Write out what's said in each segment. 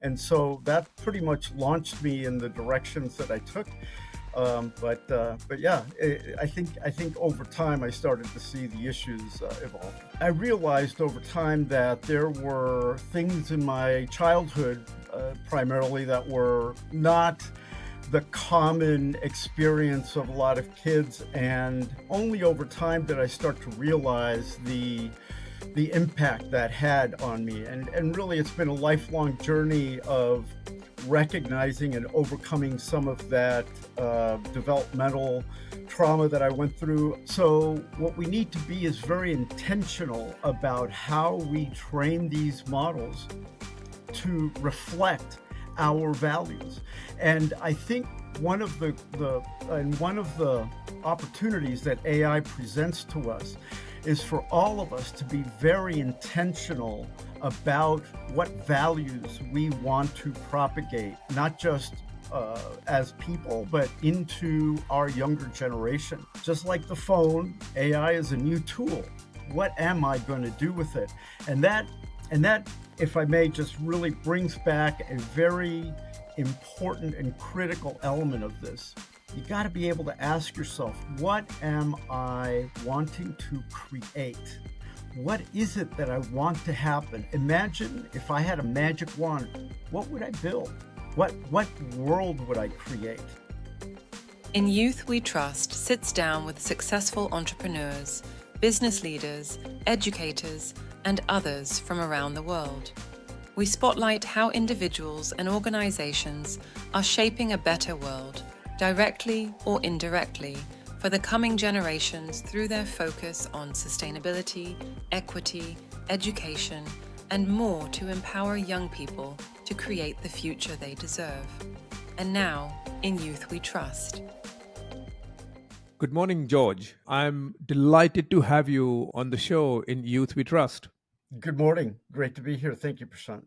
And so that pretty much launched me in the directions that I took. But yeah, I think over time I started to see the issues evolve. I realized over time that there were things in my childhood, primarily, that were not the common experience of a lot of kids, and only over time did I start to realize the impact that had on me. And really, it's been a lifelong journey of recognizing and overcoming some of that developmental trauma that I went through. So, what we need to be is very intentional about how we train these models to reflect our values. And I think one of the opportunities that AI presents to us is for all of us to be very intentional about what values we want to propagate, not just as people, but into our younger generation. Just like the phone, AI is a new tool. What am I going to do with it? And that, if I may, just really brings back a very important and critical element of this. You got to be able to ask yourself, what am I wanting to create? What is it that I want to happen? Imagine if I had a magic wand, what would I build? What world would I create? In Youth We Trust sits down with successful entrepreneurs, business leaders, educators, and others from around the world. We spotlight how individuals and organizations are shaping a better world, directly or indirectly, for the coming generations through their focus on sustainability, equity, education, and more to empower young people to create the future they deserve. And now, in Youth We Trust. Good morning, George. I'm delighted to have you on the show in Youth We Trust. Good morning. Great to be here. Thank you, Prashant.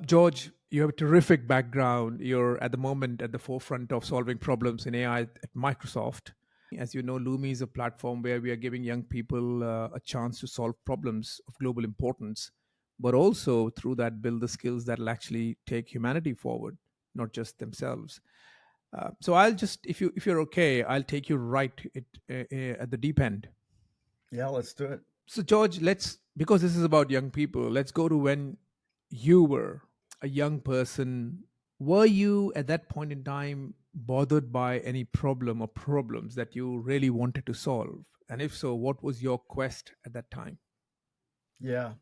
George, you have a terrific background. You're at the moment at the forefront of solving problems in AI at Microsoft. As you know, Lumi is a platform where we are giving young people a chance to solve problems of global importance, but also through that build the skills that will actually take humanity forward, not just themselves. So I'll just, if you're okay, I'll take you right at the deep end. Yeah, let's do it. So George, let's because this is about young people. Let's go to when you were a young person. Were you at that point in time bothered by any problem or problems that you really wanted to solve? And if so, what was your quest at that time? Yeah.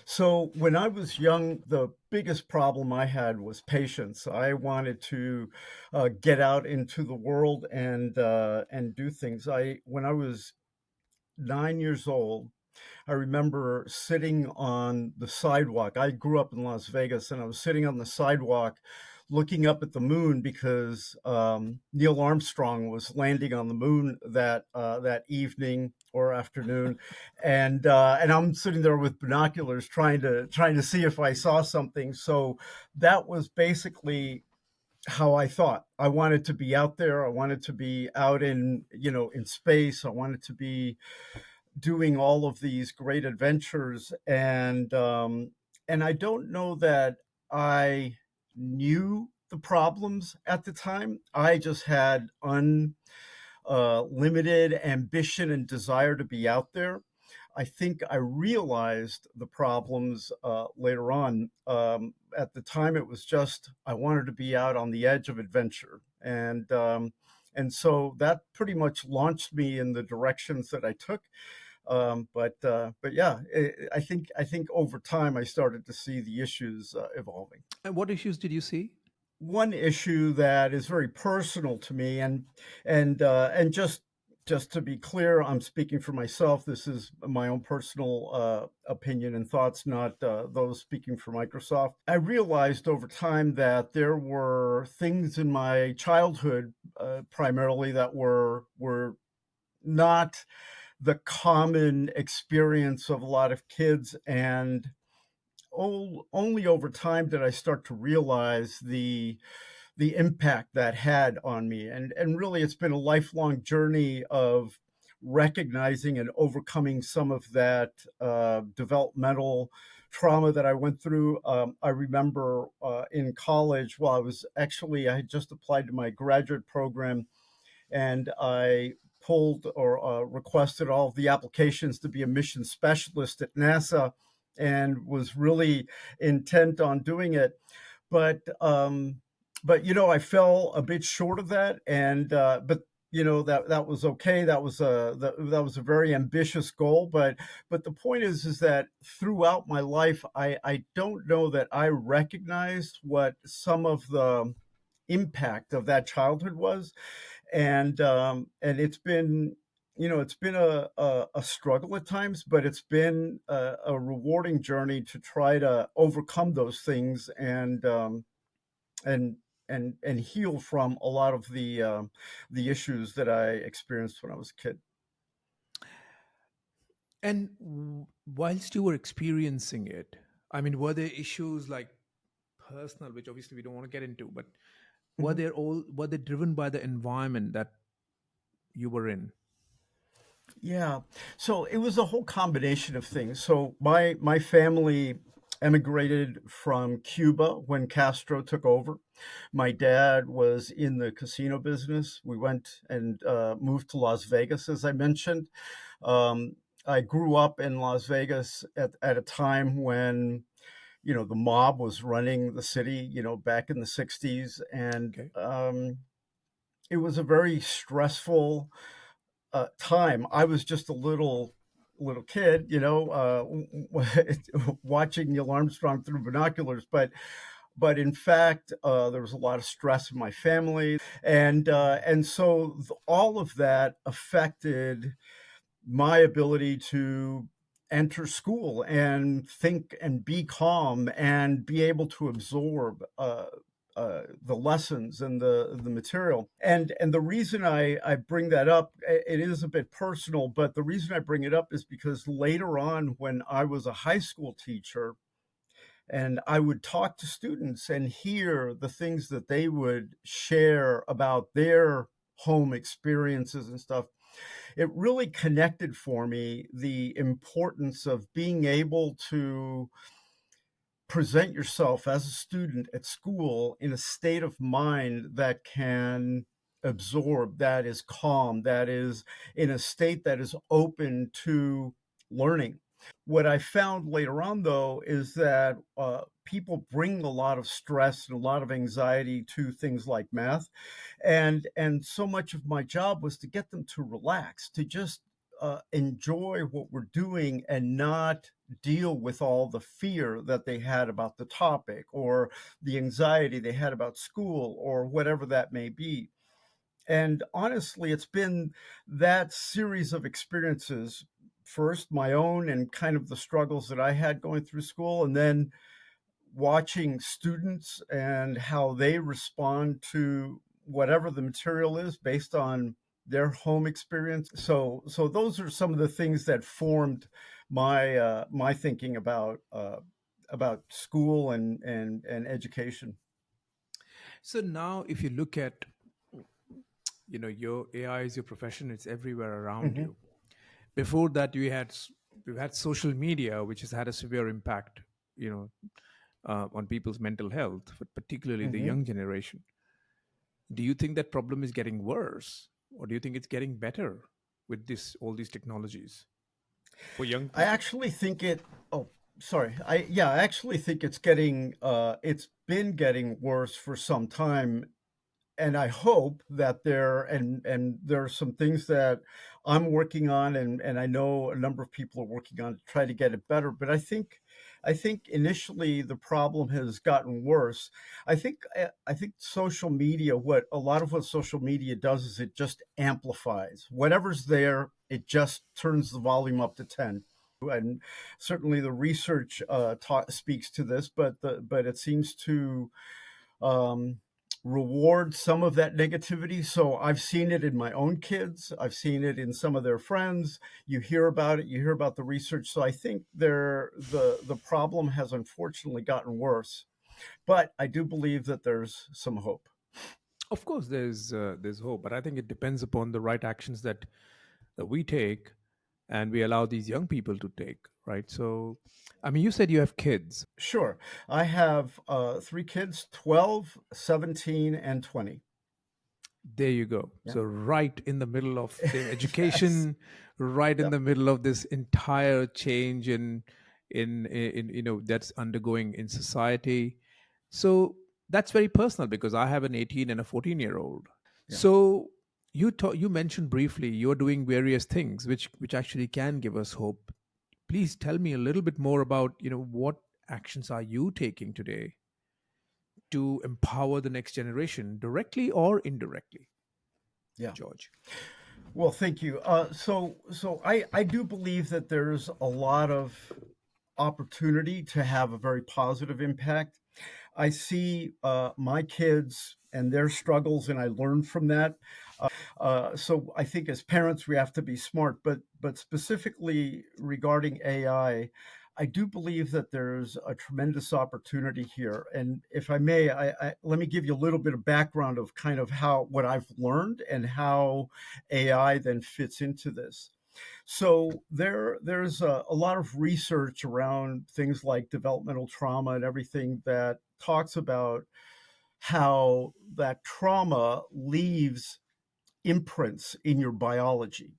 So when I was young, the biggest problem I had was patience. I wanted to get out into the world and do things. When I was 9 years old, I remember sitting on the sidewalk. I grew up in Las Vegas, and I was sitting on the sidewalk looking up at the moon because Neil Armstrong was landing on the moon that evening or afternoon, and I'm sitting there with binoculars trying to see if I saw something. So that was basically how I thought. I wanted to be out there. I wanted to be out in space. I wanted to be doing all of these great adventures, and I don't know that I knew the problems at the time. I just had limited ambition and desire to be out there. I think I realized the problems later on. At the time, it was just I wanted to be out on the edge of adventure, and so that pretty much launched me in the directions that I took. But yeah, I think over time I started to see the issues evolving. And what issues did you see? One issue that is very personal to me, and just to be clear, I'm speaking for myself. This is my own personal opinion and thoughts, not those speaking for Microsoft. I realized over time that there were things in my childhood, primarily, that were not the common experience of a lot of kids, and only over time did I start to realize the impact that had on me. And really, it's been a lifelong journey of recognizing and overcoming some of that developmental trauma that I went through. I remember in college, while I had just applied to my graduate program, and I pulled or requested all of the applications to be a mission specialist at NASA, and was really intent on doing it. But I fell a bit short of that, and but that was okay. That was a very ambitious goal, but the point is that throughout my life, I don't know that I recognized what some of the impact of that childhood was, and it's been a struggle at times, but it's been a rewarding journey to try to overcome those things, and and heal from a lot of the issues that I experienced when I was a kid. And whilst you were experiencing it, I mean, were there issues like personal, which obviously we don't want to get into, but Mhm. were they driven by the environment that you were in? Yeah. So it was a whole combination of things. So my family emigrated from Cuba when Castro took over. My dad was in the casino business. We went and moved to Las Vegas, as I mentioned. Um, I grew up in Las Vegas at a time when the mob was running the city. Back in the '60s, and Okay. it was a very stressful time. I was just a little kid, watching Neil Armstrong through binoculars. But in fact, there was a lot of stress in my family, and so all of that affected my ability to enter school and think and be calm and be able to absorb the lessons and the material. And the reason I bring that up, it is a bit personal, but the reason I bring it up is because later on, when I was a high school teacher, and I would talk to students and hear the things that they would share about their home experiences and stuff, it really connected for me the importance of being able to present yourself as a student at school in a state of mind that can absorb, that is calm, that is in a state that is open to learning. What I found later on, though, is that people bring a lot of stress and a lot of anxiety to things like math, and so much of my job was to get them to relax, to just enjoy what we're doing and not deal with all the fear that they had about the topic, or the anxiety they had about school, or whatever that may be. And honestly, it's been that series of experiences, first my own and kind of the struggles that I had going through school, and then watching students and how they respond to whatever the material is based on their home experience. So those are some of the things that formed my thinking about school and education. So now, if you look at, your AI is your profession; it's everywhere around Hmm. you. Before that, we've had social media, which has had a severe impact, you know, on people's mental health, but particularly the Hmm. young generation. Do you think that problem is getting worse, or do you think it's getting better with this all these technologies for young I people? actually think it. Oh, sorry. I actually think it's been getting worse for some time, and I hope that there are some things that I'm working on, and I know a number of people are working on to try to get it better. But I think initially the problem has gotten worse. I think social media, what social media does is it just amplifies whatever's there. It just turns the volume up to 10. And certainly the research speaks to this, but it seems to um, reward some of that negativity. So I've seen it in my own kids. I've seen it in some of their friends. You hear about it. You hear about the research. So I think the problem has unfortunately gotten worse. But I do believe that there's some hope. Of course, there's hope, but I think it depends upon the right actions that we take and we allow these young people to take, right? So, I mean, you said you have kids. Sure. I have 3 kids, 12, 17, and 20. There you go. Yeah. So, right in the middle of their Yes. education, right in Yep. the middle of this entire change in that's undergoing in society. So that's very personal because I have an 18 and a 14-year-old. Yeah. So you mentioned briefly you're doing various things which actually can give us hope. Please tell me a little bit more about what actions are you taking today to empower the next generation directly or indirectly, Yeah. George. Well, thank you. So I do believe that there's a lot of opportunity to have a very positive impact. I see my kids and their struggles, and I learn from that. So I think as parents, we have to be smart. But specifically regarding I do believe that there's a tremendous opportunity here. And if I may, let me give you a little bit of background of kind of how what I've learned and how AI then fits into this. So there's a lot of research around things like developmental trauma and everything that talks about how that trauma leaves imprints in your biology.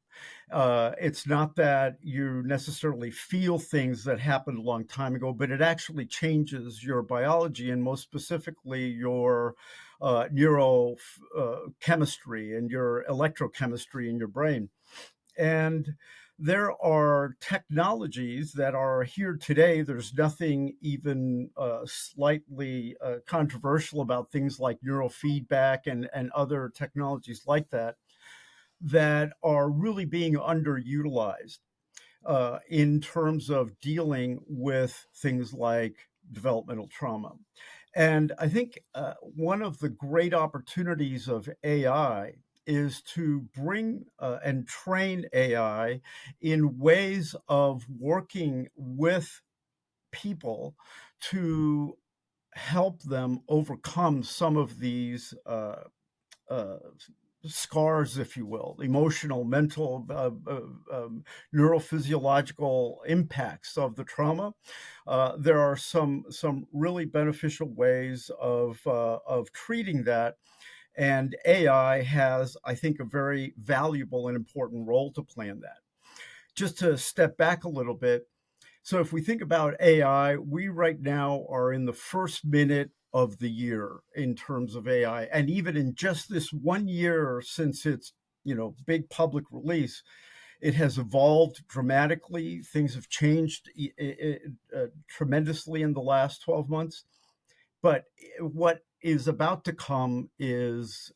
It's not that you necessarily feel things that happened a long time ago, but it actually changes your biology and most specifically your neurochemistry and your electrochemistry in your brain. And there are technologies that are here today. There's nothing even slightly controversial about things like neurofeedback and other technologies like that that are really being underutilized in terms of dealing with things like developmental trauma. And I think one of the great opportunities of AI is to bring and train AI in ways of working with people to help them overcome some of these uh, scars, if you will, emotional, mental, neurophysiological impacts of the trauma. There are some really beneficial ways of treating that, and AI has, I think, a very valuable and important role to play in that. Just to step back a little bit, so if we think about AI, we right now are in the first minute of the year in terms of AI. And even in just this 1 year since its, big public release, it has evolved dramatically. Things have changed tremendously in the last 12 months. But what is about to come is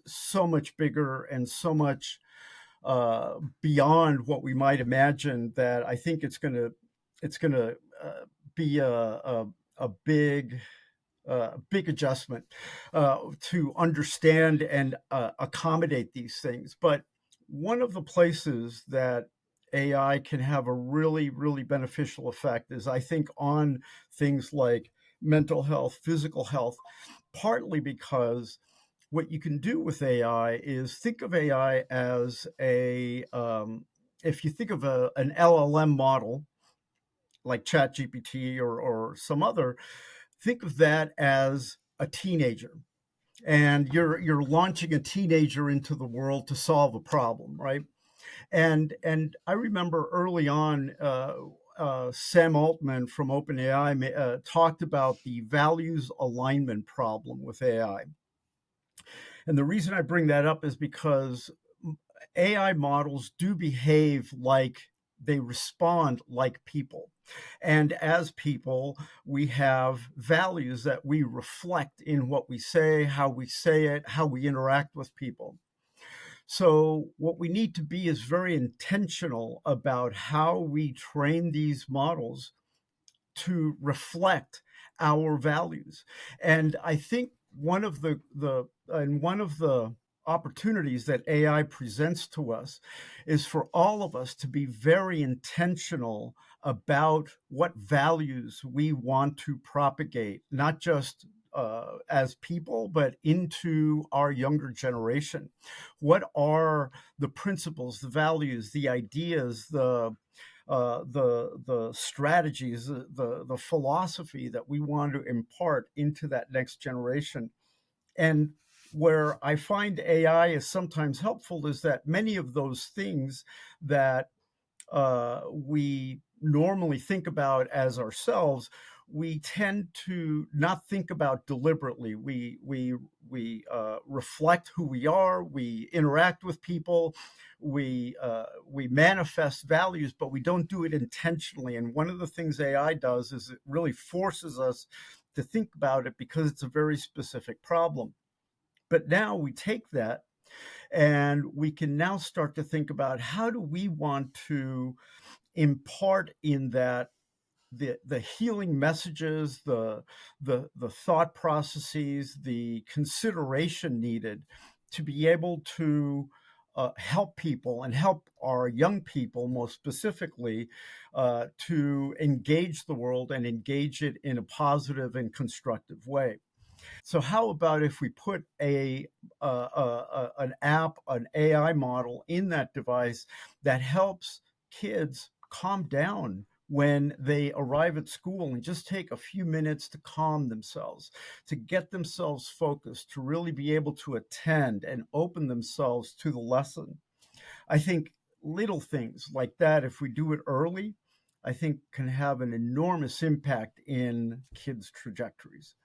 so much bigger and so much beyond what we might imagine that I think it's going to be a big adjustment to understand and accommodate these things. But one of the places that AI can have a really, really beneficial effect is, I think, on things like mental health, physical health, partly because what you can do with AI is think of AI as if you think of an LLM model like ChatGPT or some other, think of that as a teenager, and you're launching a teenager into the world to solve a problem, right? And I remember early on, Sam Altman from OpenAI talked about the values alignment problem with AI. And the reason I bring that up is because AI models do behave like they respond like people. And as people, we have values that we reflect in what we say it, how we interact with people. So, what we need to be is very intentional about how we train these models to reflect our values. And I think one of the opportunities that AI presents to us is for all of us to be very intentional about what values we want to propagate, not just as people, but into our younger generation. What are the principles, the values, the ideas, the strategies, the philosophy that we want to impart into that next generation? And where I find AI is sometimes helpful is that many of those things that we normally think about as ourselves, we tend to not think about deliberately. We reflect who we are. We interact with people. We manifest values, but we don't do it intentionally. And one of the things AI does is it really forces us to think about it because it's a very specific problem. But now we take that and we can now start to think about how do we want to impart in that the healing messages, the thought processes, the consideration needed to be able to help people and help our young people, most specifically, to engage the world and engage it in a positive and constructive way. So how about if we put an app, an AI model in that device that helps kids calm down when they arrive at school and just take a few minutes to calm themselves, to get themselves focused, to really be able to attend and open themselves to the lesson. I think little things like that, if we do it early, I think can have an enormous impact in kids' trajectories.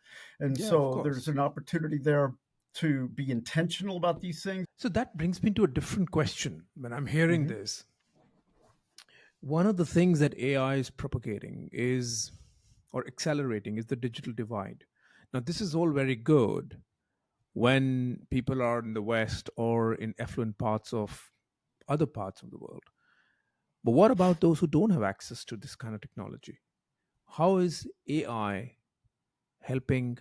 And Yeah, of so there's course. an opportunity there to be intentional about these things. So that brings me to a different question. When I'm hearing Mhm. this, one of the things that AI is propagating is, or accelerating, is the digital divide. Now, this is all very good when people are in the West or in affluent parts of other parts of the world. But what about those who don't have access to this kind of technology? How is AI helping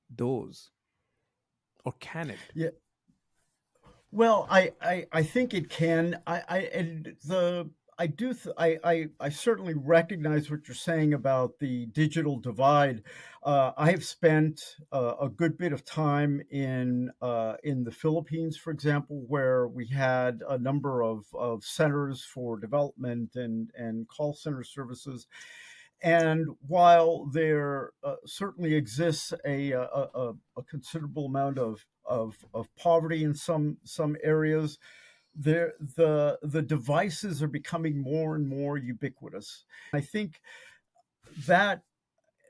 those, or can it? Yeah, well, I think it can. I do I certainly recognize what you're saying about the digital divide. I have spent a good bit of time in the Philippines, for example, where we had a number of centers for development and call center services. And while there certainly exists a considerable amount of poverty in some areas, the devices are becoming more and more ubiquitous. I think that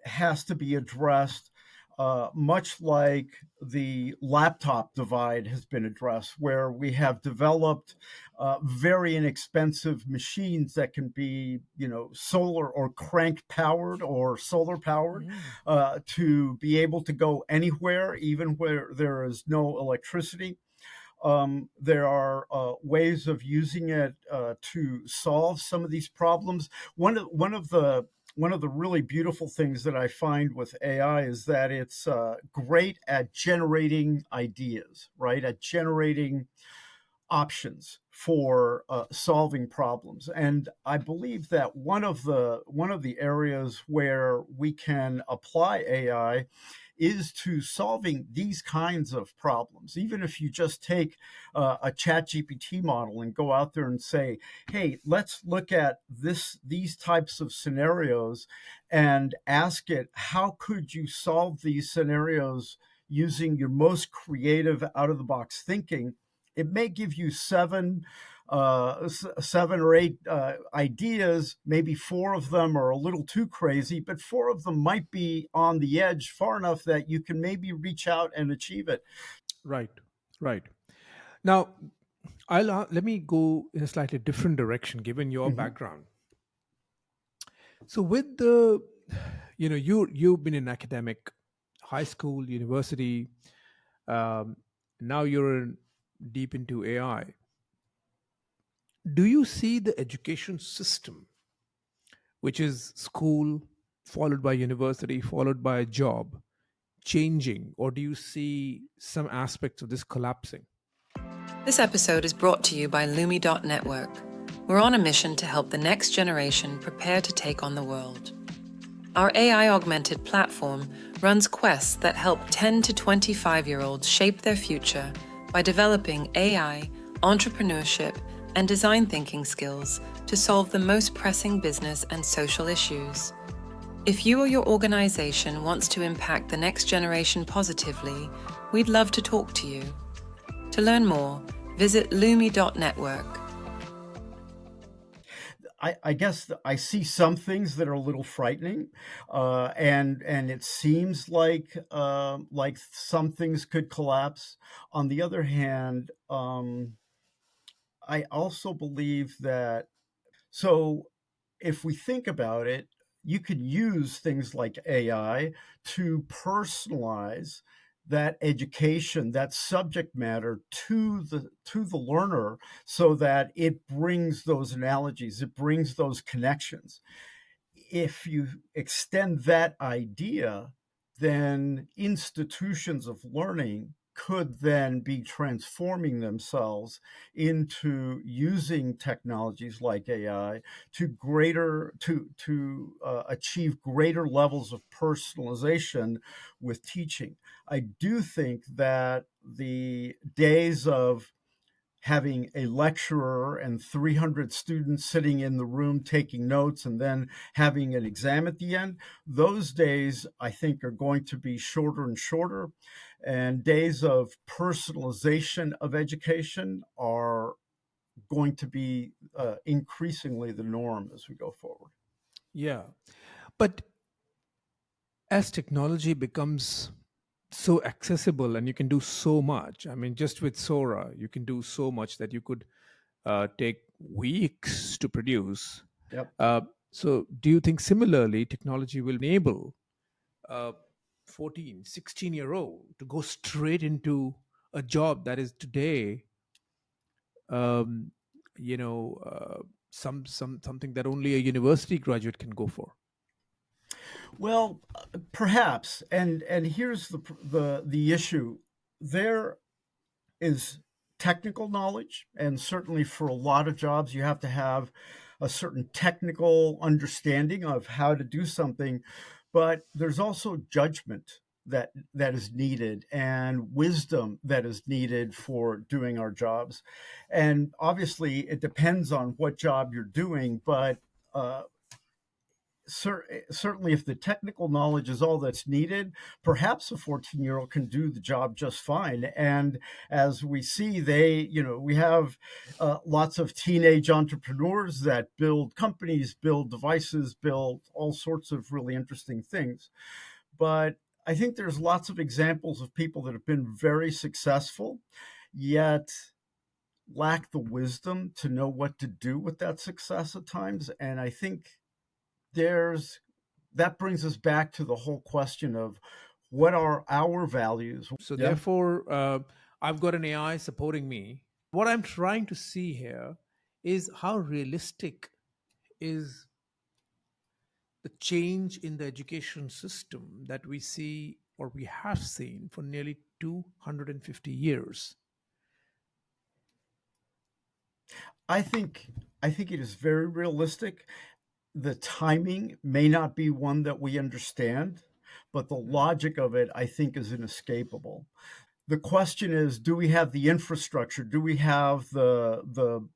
has to be addressed, much like the laptop divide has been addressed, where we have developed very inexpensive machines that can be, solar or crank powered or solar powered, Mm. to be able to go anywhere, even where there is no electricity. There are ways of using it to solve some of these problems. One of the really beautiful things that I find with AI is that it's great at generating ideas, right? At generating options for solving problems. And I believe that one of the areas where we can apply AI is to solving these kinds of problems. Even if you just take a chat GPT model and go out there and say, hey, let's look at these types of scenarios and ask it, how could you solve these scenarios using your most creative out of the box thinking? It may give you seven or eight ideas. Maybe four of them are a little too crazy, but four of them might be on the edge far enough that you can maybe reach out and achieve it. Right, right. Now, let me go in a slightly different direction given your Mhm. background. So, with the, you've been in academic, high school, university. Um, Now you're deep into AI. Do you see the education system, which is school followed by university followed by a job, changing, or do you see some aspects of this collapsing? This episode is brought to you by Lumi.network. We're on a mission to help the next generation prepare to take on the world. Our AI augmented platform runs quests that help 10 to 25-year-olds shape their future by developing AI, entrepreneurship, and design thinking skills to solve the most pressing business and social issues. If you or your organization wants to impact the next generation positively, we'd love to talk to you. To learn more, visit lumi.network. I guess I see some things that are a little frightening, and it seems like some things could collapse. On the other hand, I also believe that so if we think about it, you could use things like AI to personalize that education, that subject matter to the learner so that it brings those analogies, it brings those connections. If you extend that idea, then institutions of learning could then be transforming themselves into using technologies like AI to achieve greater levels of personalization with teaching. I do think that the days of having a lecturer and 300 students sitting in the room taking notes and then having an exam at the end, those days I think are going to be shorter and shorter. And days of personalization of education are going to be increasingly the norm as we go forward. Yeah. But as technology becomes so accessible and you can do so much, I mean, just with Sora, you can do so much that you could take weeks to produce. Yep. Uh, so, do you think similarly technology will enable a 14, 16-year-old to go straight into a job that is today, um, you know, something that only a university graduate can go for? Well, perhaps, and here's the issue. There is technical knowledge, and certainly for a lot of jobs, you have to have a certain technical understanding of how to do something, but there's also judgment that is needed and wisdom that is needed for doing our jobs. And obviously, it depends on what job you're doing, but uh, certainly if the technical knowledge is all that's needed, perhaps a 14-year-old can do the job just fine. And as we see, we have lots of teenage entrepreneurs that build companies, build devices, build all sorts of really interesting things. But I think there's lots of examples of people that have been very successful, yet lack the wisdom to know what to do with that success at times. And I think there's that brings us back to the whole question of what are our values? So, Yeah. therefore, I've got an AI supporting me. What I'm trying to see here is how realistic is the change in the education system that we see or we have seen for nearly 250 years. I think I think it is very realistic. The timing may not be one that we understand, but the Mhm. logic of it, I think, is inescapable. The question is, do we have the infrastructure? Do we have the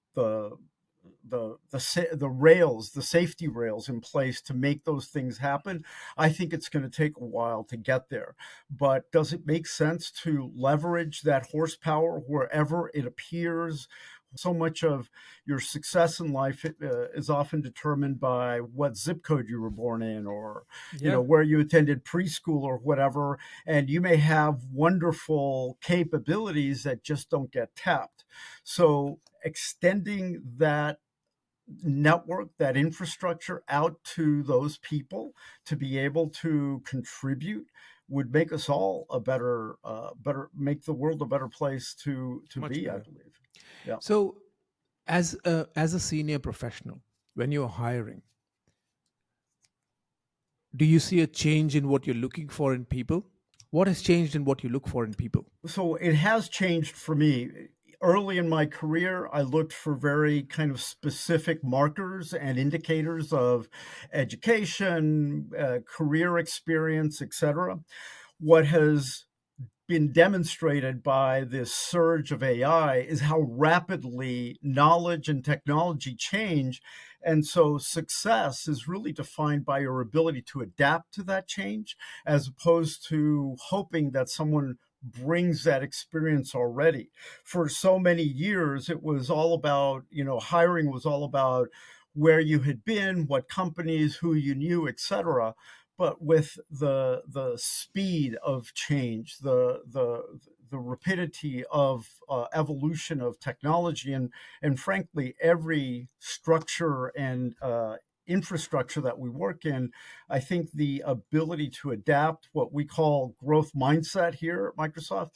rails, the safety rails in place to make those things happen? I think it's going to take a while to get there. But does it make sense to leverage that horsepower wherever it appears? So much of your success in life is often determined by what zip code you were born in, or Yeah. where you attended preschool or whatever. And you may have wonderful capabilities that just don't get tapped. So extending that network, that infrastructure out to those people to be able to contribute would make us all a make the world a better place to Much be, I better. believe. Yeah. So, as a senior professional, when you're hiring, do you see a change in what you're looking for in people? What has changed in what you look for in people? So it has changed for me. early in my career, I looked for very kind of specific markers and indicators of education, career experience, etc. What has been demonstrated by this surge of AI is how rapidly knowledge and technology change. And so success is really defined by your ability to adapt to that change, as opposed to hoping that someone brings that experience already. For so many years, it was all about, hiring was all about where you had been, what companies, who you knew, etc. But with the speed of change, the rapidity of evolution of technology, and frankly, every structure and infrastructure that we work in, I think the ability to adapt, what we call growth mindset here at Microsoft,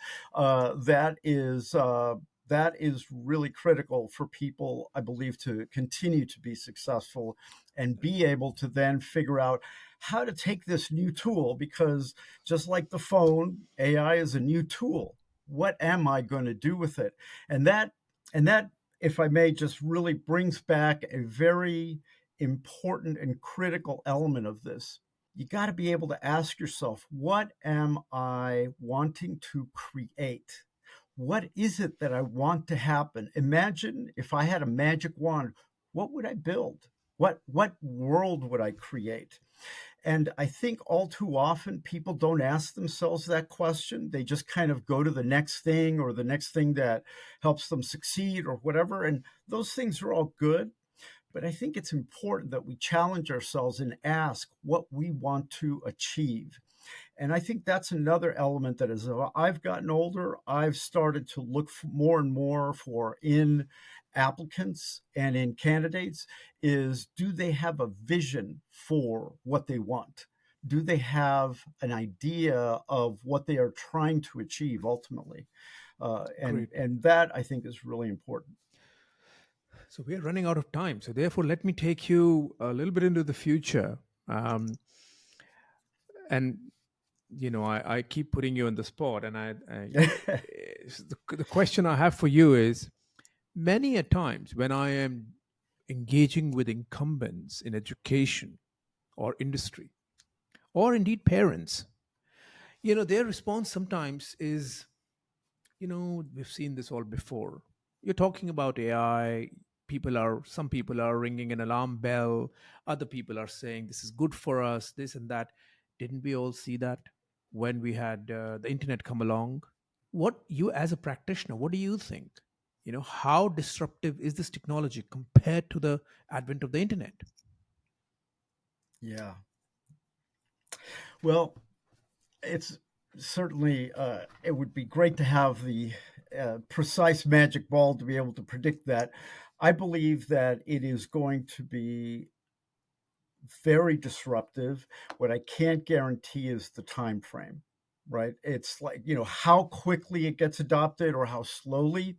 that is really critical for people, I believe, to continue to be successful and be able to then figure out how to take this new tool, because just like the phone, AI is a new tool. What am I going to do with it? And that, if I may, just really brings back a very important and critical element of this. You got to be able to ask yourself, what am I wanting to create? What is it that I want to happen? Imagine if I had a magic wand, what would I build? What world would I create? And I think all too often people don't ask themselves that question. They just kind of go to the next thing, or the next thing that helps them succeed, or whatever. And those things are all good. But I think it's important that we challenge ourselves and ask what we want to achieve. And I think that's another element that, as I've gotten older, I've started to look for more and more for in applicants and in candidates, is, do they have a vision for what they want? Do they have an idea of what they are trying to achieve ultimately? And Great. and that, I think, is really important. So we are running out of time. So therefore, let me take you a little bit into the future. And I keep putting you on the spot, and the question I have for you is: many a times when I am engaging with incumbents in education or industry, or indeed parents, their response sometimes is, we've seen this all before. You're talking about AI. Some people are ringing an alarm bell. Other people are saying this is good for us, this and that. Didn't we all see that when we had the internet come along? What you, as a practitioner, what do you think? How disruptive is this technology compared to the advent of the internet? Yeah. Well, it's certainly, it would be great to have the precise magic ball to be able to predict that. I believe that it is going to be very disruptive. What I can't guarantee is the time frame, right? It's like, how quickly it gets adopted or how slowly.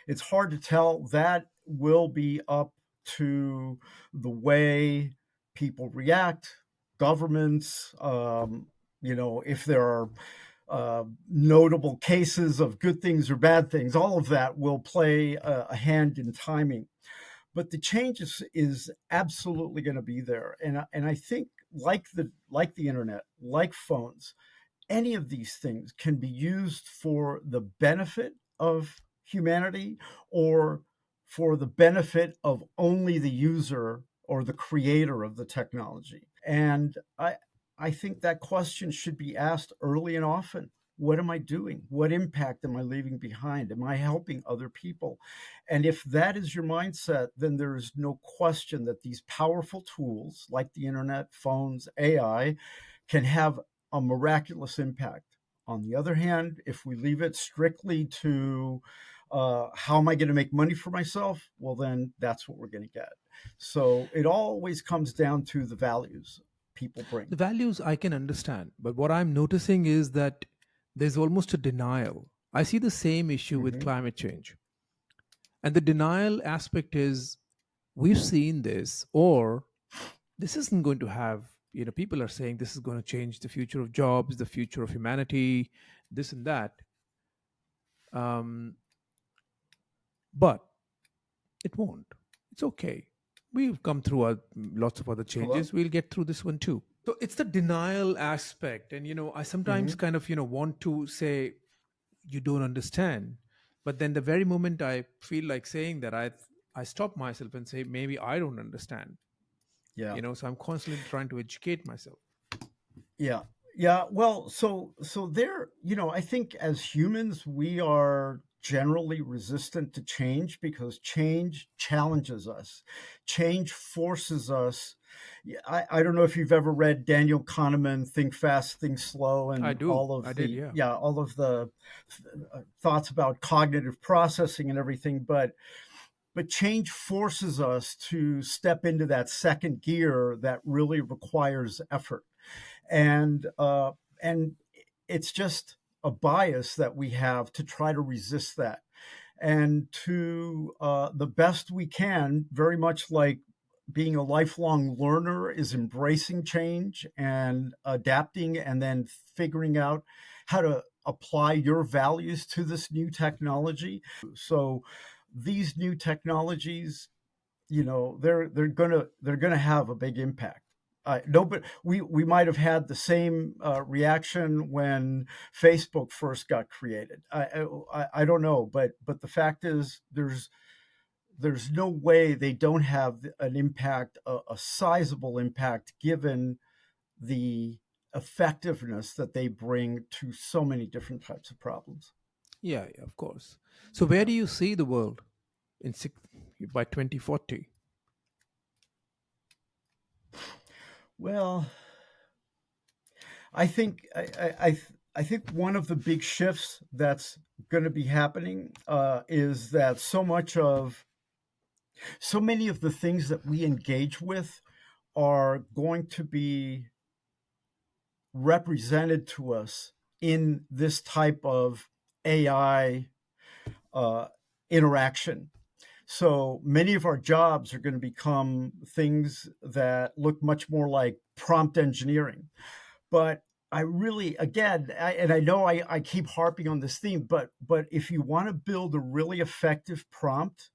It's hard to tell. That will be up to the way people react, governments, if there are notable cases of good things or bad things, all of that will play a hand in timing. But the change is absolutely going to be there. And I think, like the internet, like phones, any of these things can be used for the benefit of humanity, or for the benefit of only the user or the creator of the technology. And I think that question should be asked early and often. What am I doing? What impact am I leaving behind? Am I helping other people? And if that is your mindset, then there is no question that these powerful tools like the internet, phones, AI can have a miraculous impact. On the other hand, if we leave it strictly to how am I going to make money for myself, well, then that's what we're going to get. So it always comes down to the values people bring. The values I can understand, but what I'm noticing is that there's almost a denial. I see the same issue with Hmm. climate change. And the denial aspect is, we've seen this, or this isn't going to have, people are saying this is going to change the future of jobs, the future of humanity, this and that. Um, But it won't. It's okay. We've come through lots of other Hello? changes. We'll get through this one too. So it's the denial aspect. And, I sometimes Hmm. kind of, want to say, you don't understand. But then the very moment I feel like saying that, I stop myself and say, maybe I don't understand. Yeah. So I'm constantly trying to educate myself. Yeah. Yeah. Well, so there, I think as humans, we are generally resistant to change because change challenges us. Change forces us. Yeah, I don't know if you've ever read Daniel Kahneman, Think Fast, Think Slow, I and do. I did, yeah. all of the thoughts about cognitive processing and everything, but change forces us to step into that second gear that really requires effort, and it's just a bias that we have to try to resist that, and to the best we can, very much like being a lifelong learner is embracing change and adapting and then figuring out how to apply your values to this new technology. So these new technologies, they're gonna have a big impact. No, but we might have had the same reaction when Facebook first got created. I don't know, but the fact is, there's no way they don't have an impact, a sizable impact, given the effectiveness that they bring to so many different types of problems. Yeah, yeah, of course. So where Yeah. do you see the world in by 2040? Well, I think I think one of the big shifts that's going to be happening is that so many of the things that we engage with are going to be represented to us in this type of AI uh, interaction. So many of our jobs are going to become things that look much more like prompt engineering. But I really, again, and I know I keep harping on this theme, but if you want to build a really effective prompt,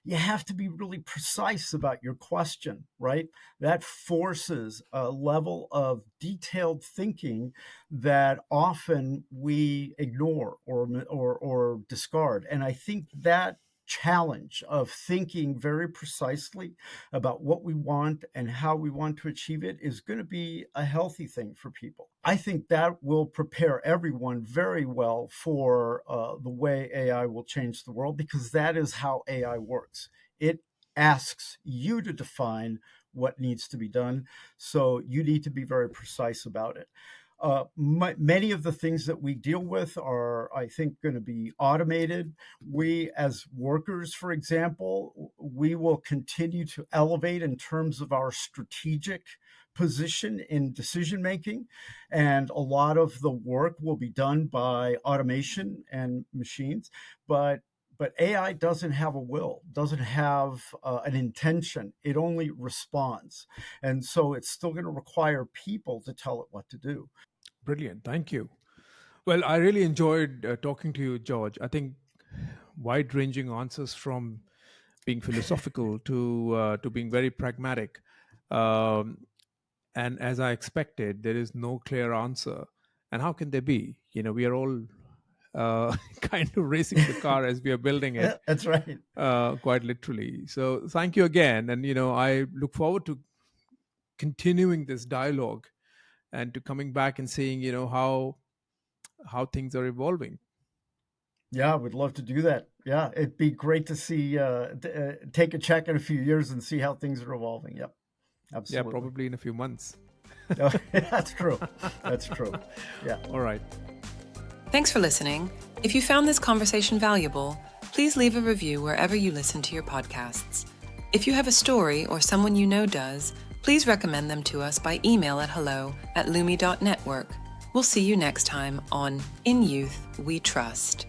you have to be really precise about your question, right? That forces a level of detailed thinking that often we ignore or discard. And I think that challenge of thinking very precisely about what we want and how we want to achieve it is going to be a healthy thing for people. I think that will prepare everyone very well for the way AI will change the world, because that is how AI works. It asks you to define what needs to be done. So you need to be very precise about it. Many of the things that we deal with are, I think, going to be automated. We, as workers, for example, we will continue to elevate in terms of our strategic position in decision making, and a lot of the work will be done by automation and machines. But AI doesn't have a will, doesn't have an intention. It only responds, and so it's still going to require people to tell it what to do. Brilliant. Thank you. Well, I really enjoyed talking to you, George. I think wide ranging answers from being philosophical to being very pragmatic. Um, and as I expected, there is no clear answer. And how can there be? We are all kind of racing the car as we are building it, That's right. quite literally. So thank you again. And, I look forward to continuing this dialogue and to coming back and seeing, how things are evolving. Yeah, we'd love to do that. Yeah, it'd be great to see, take a check in a few years and see how things are evolving. Yep, Yeah, absolutely. probably in a few months. No, that's true. That's true. Yeah. All right. Thanks for listening. If you found this conversation valuable, please leave a review wherever you listen to your podcasts. If you have a story or someone you know does, please recommend them to us by email at hello@lumi.network. We'll see you next time on In Youth We Trust.